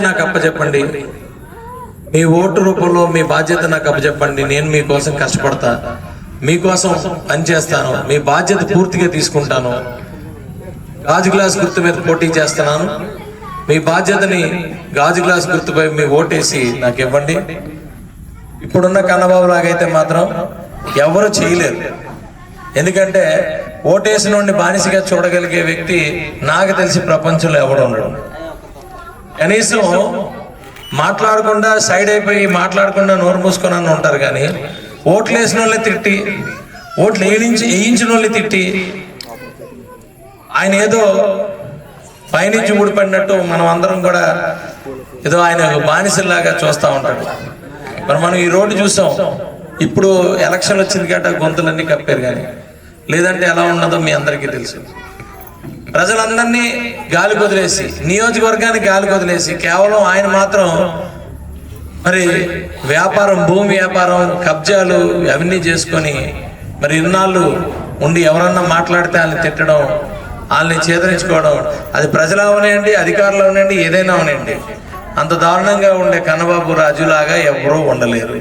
నాకు అప్పచెప్పండి, మీ ఓటు రూపంలో మీ బాధ్యత నాకు అప్పచెప్పండి. నేను మీకోసం కష్టపడతా, మీకోసం పనిచేస్తాను, మీ బాధ్యత పూర్తిగా తీసుకుంటాను. గాజు గ్లాస్ గుర్తు మీద పోటీ చేస్తున్నాను. మీ బాధ్యతని గాజు గ్లాస్ గుర్తుపై మీ ఓటేసి నాకు ఇవ్వండి. ఇప్పుడున్న కన్నబాబు లాగైతే మాత్రం ఎవరు చేయలేరు. ఎందుకంటే ఓటేసిన వాడిని బానిసగా చూడగలిగే వ్యక్తి నాకు తెలిసి ప్రపంచంలో ఎవడు ఉండడు. కనీసం మాట్లాడకుండా సైడ్ అయిపోయి మాట్లాడకుండా నోరు మూసుకొని ఉంటారు. కానీ ఓట్లు వేసిన వాళ్ళని తిట్టి, ఓట్లు వేయించిన వాళ్ళని తిట్టి, ఆయన ఏదో పైనుంచి ఊడిపడినట్టు మనం అందరం కూడా ఏదో ఆయన బానిసలాగా చూస్తూ ఉంటాడు. మరి మనం ఈ రోడ్డు చూసాం. ఇప్పుడు ఎలక్షన్ వచ్చింది కాబట్టి గొంతులన్నీ కప్పారు. కానీ లేదంటే ఎలా ఉన్నదో మీ అందరికీ తెలుసు. ప్రజలందరినీ గాలి వదిలేసి, నియోజకవర్గాన్ని గాలి వదిలేసి, కేవలం ఆయన మాత్రం మరి వ్యాపారం, భూమి వ్యాపారం, కబ్జాలు అవన్నీ చేసుకొని మరి ఇన్నాళ్ళు ఉండి ఎవరన్నా మాట్లాడితే వాళ్ళని తిట్టడం, వాళ్ళని చేదరించుకోవడం, అది ప్రజలు అవనండి, అధికారులు అవనండి, ఏదైనా అవనండి, అంత దారుణంగా ఉండే కన్నబాబు రాజులాగా ఎవరూ ఉండలేరు.